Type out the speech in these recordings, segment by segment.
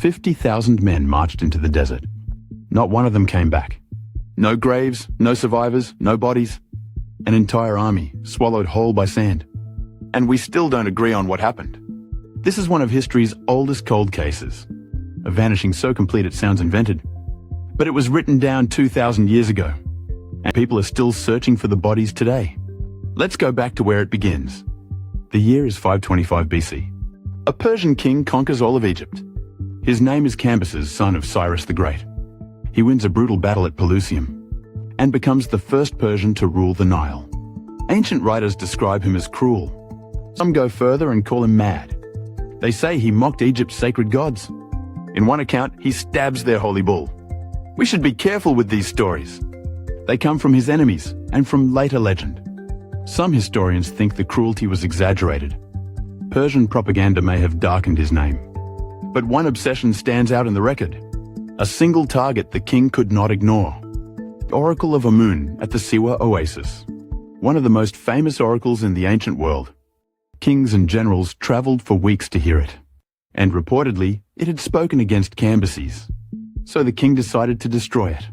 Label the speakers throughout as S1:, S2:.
S1: 50,000 men marched into the desert. Not one of them came back. No graves, no survivors, no bodies. An entire army swallowed whole by sand. And we still don't agree on what happened. This is one of history's oldest cold cases. A vanishing so complete it sounds invented. But it was written down 2,000 years ago. And people are still searching for the bodies today. Let's go back to where it begins. The year is 525 BC. A Persian king conquers all of Egypt. His name is Cambyses, son of Cyrus the Great. He wins a brutal battle at Pelusium and becomes the first Persian to rule the Nile. Ancient writers describe him as cruel. Some go further and call him mad. They say he mocked Egypt's sacred gods. In one account, he stabs their holy bull. We should be careful with these stories. They come from his enemies and from later legend. Some historians think the cruelty was exaggerated. Persian propaganda may have darkened his name. But one obsession stands out in the record. A single target the king could not ignore. The Oracle of Amun at the Siwa Oasis. One of the most famous oracles in the ancient world. Kings and generals traveled for weeks to hear it. And reportedly, it had spoken against Cambyses. So the king decided to destroy it.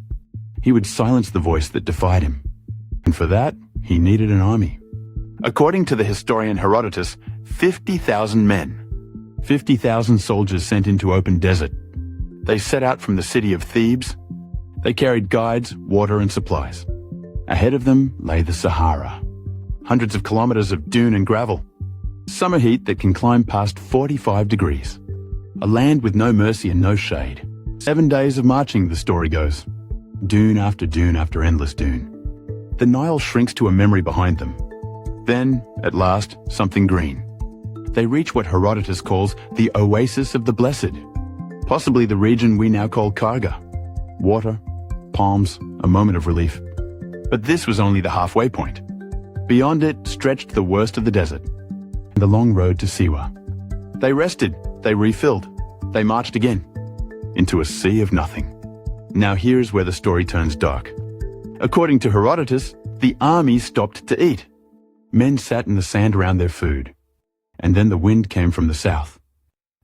S1: He would silence the voice that defied him. And for that, he needed an army. According to the historian Herodotus, 50,000 men. 50,000 soldiers sent into open desert. They set out from the city of Thebes. They carried guides, water and supplies. Ahead of them lay the Sahara. Hundreds of kilometers of dune and gravel. Summer heat that can climb past 45 degrees. A land with no mercy and no shade. 7 days of marching, the story goes. Dune after endless dune. The Nile shrinks to a memory behind them. Then, at last, something green. They reach what Herodotus calls the Oasis of the Blessed. Possibly the region we now call Karga. Water, palms, a moment of relief. But this was only the halfway point. Beyond it stretched the worst of the desert. The long road to Siwa. They rested, they refilled, they marched again. Into a sea of nothing. Now here's where the story turns dark. According to Herodotus, the army stopped to eat. Men sat in the sand around their food. And then the wind came from the south.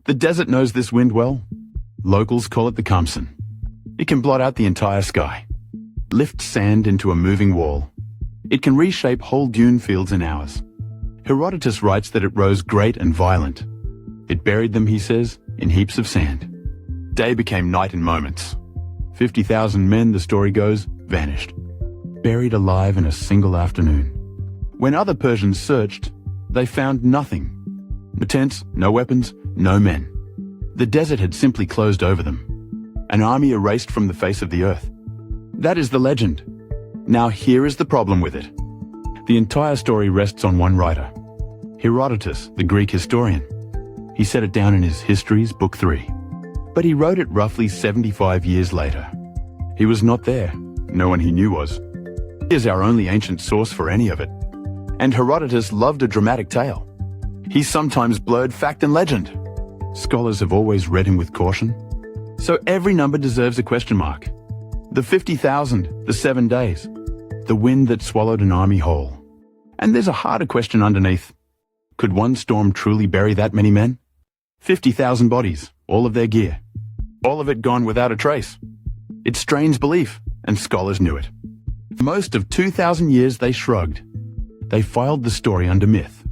S1: The desert knows this wind well. Locals call it the Khamsin. It can blot out the entire sky. Lift sand into a moving wall. It can reshape whole dune fields in hours. Herodotus writes that it rose great and violent. It buried them, he says, in heaps of sand. Day became night in moments. 50,000 men, the story goes, vanished. Buried alive in a single afternoon. When other Persians searched, they found nothing. No tents, no weapons, no men. The desert had simply closed over them. An army erased from the face of the earth. That is the legend. Now here is the problem with it. The entire story rests on one writer. Herodotus, the Greek historian. He set it down in his Histories, Book 3. But he wrote it roughly 75 years later. He was not there. No one he knew was. He is our only ancient source for any of it. And Herodotus loved a dramatic tale. He sometimes blurred fact and legend. Scholars have always read him with caution. So every number deserves a question mark. The 50,000, the 7 days. The wind that swallowed an army whole. And there's a harder question underneath. Could one storm truly bury that many men? 50,000 bodies, all of their gear. All of it gone without a trace. It strains belief, and scholars knew it. For most of 2,000 years they shrugged. They filed the story under myth.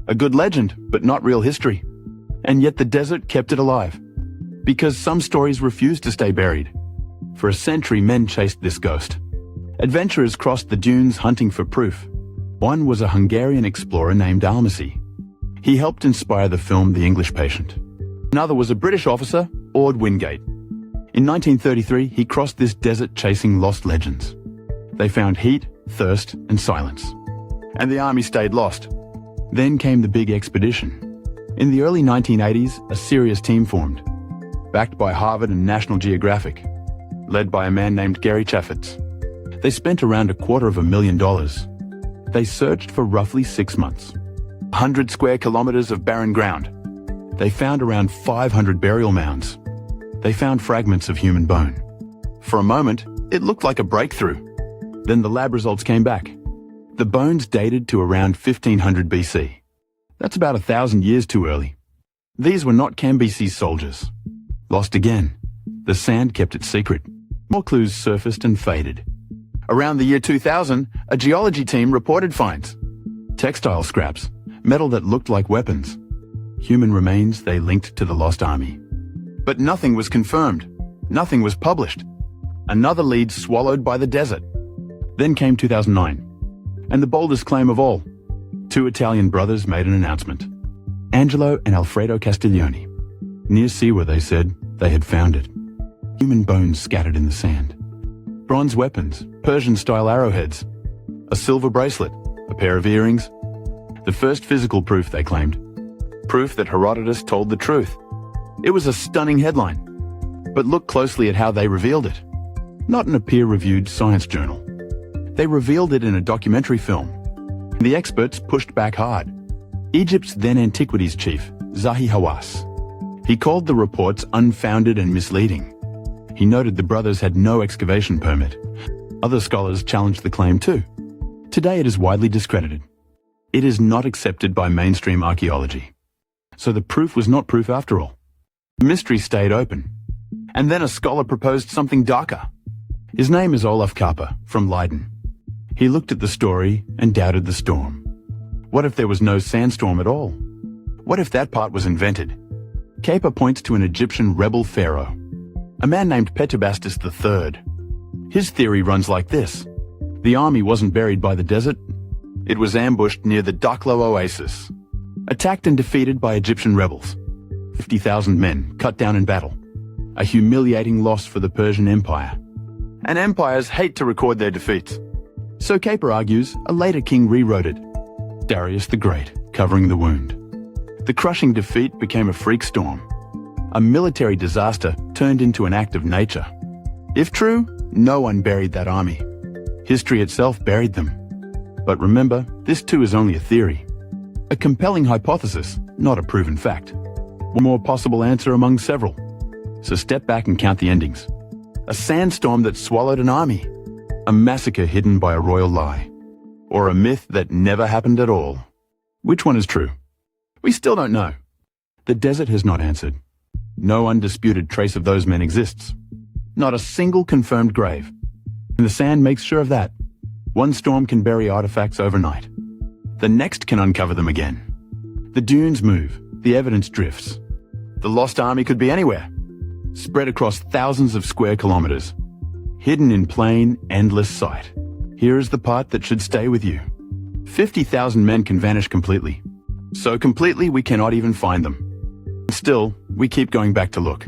S1: A good legend, but not real history. And yet the desert kept it alive. Because some stories refused to stay buried. For a century men chased this ghost. Adventurers crossed the dunes hunting for proof. One was a Hungarian explorer named Almasi. He helped inspire the film The English Patient. Another was a British officer, Ord Wingate. In 1933, he crossed this desert chasing lost legends. They found heat, thirst, and silence. And the army stayed lost. Then came the big expedition. In the early 1980s, a serious team formed, backed by Harvard and National Geographic, led by a man named Gary Chaffetz. They spent around $250,000. They searched for roughly 6 months. 100 square kilometers of barren ground. They found around 500 burial mounds. They found fragments of human bone. For a moment, it looked like a breakthrough. Then the lab results came back. The bones dated to around 1500 BC. That's about 1,000 years too early. These were not Cambyses soldiers. Lost again. The sand kept it secret. More clues surfaced and faded. Around the year 2000, a geology team reported finds. Textile scraps, metal that looked like weapons. Human remains they linked to the lost army. But nothing was confirmed. Nothing was published. Another lead swallowed by the desert. Then came 2009, and the boldest claim of all. Two Italian brothers made an announcement. Angelo and Alfredo Castiglioni. Near Siwa, they said, they had found it. Human bones scattered in the sand. Bronze weapons, Persian-style arrowheads. A silver bracelet, a pair of earrings. The first physical proof, they claimed. Proof that Herodotus told the truth. It was a stunning headline. But look closely at how they revealed it. Not in a peer-reviewed science journal. They revealed it in a documentary film. The experts pushed back hard. Egypt's then antiquities chief, Zahi Hawass. He called the reports unfounded and misleading. He noted the brothers had no excavation permit. Other scholars challenged the claim too. Today it is widely discredited. It is not accepted by mainstream archaeology. So the proof was not proof after all. The mystery stayed open. And then a scholar proposed something darker. His name is Olaf Kappa, from Leiden. He looked at the story and doubted the storm. What if there was no sandstorm at all? What if that part was invented? Kappa points to an Egyptian rebel pharaoh, a man named Petubastis III. His theory runs like this. The army wasn't buried by the desert. It was ambushed near the Daklo Oasis. Attacked and defeated by Egyptian rebels. 50,000 men cut down in battle. A humiliating loss for the Persian Empire. And empires hate to record their defeats. So Kappa argues a later king rewrote it. Darius the Great, covering the wound. The crushing defeat became a freak storm. A military disaster turned into an act of nature. If true, no one buried that army. History itself buried them. But remember, this too is only a theory. A compelling hypothesis, not a proven fact. One more possible answer among several. So step back and count the endings. A sandstorm that swallowed an army. A massacre hidden by a royal lie. Or a myth that never happened at all. Which one is true? We still don't know. The desert has not answered. No undisputed trace of those men exists. Not a single confirmed grave. And the sand makes sure of that. One storm can bury artifacts overnight. The next can uncover them again. The dunes move, the evidence drifts. The lost army could be anywhere. Spread across thousands of square kilometers. Hidden in plain, endless sight. Here is the part that should stay with you. 50,000 men can vanish completely. So completely we cannot even find them. Still, we keep going back to look.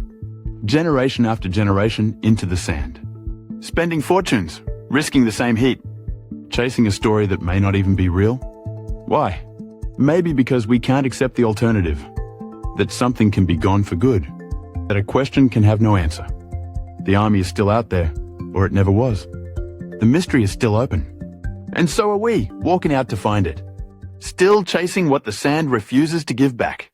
S1: Generation after generation into the sand. Spending fortunes, risking the same heat. Chasing a story that may not even be real. Why? Maybe because we can't accept the alternative. That something can be gone for good. That a question can have no answer. The army is still out there, or it never was. The mystery is still open. And so are we, walking out to find it. Still chasing what the sand refuses to give back.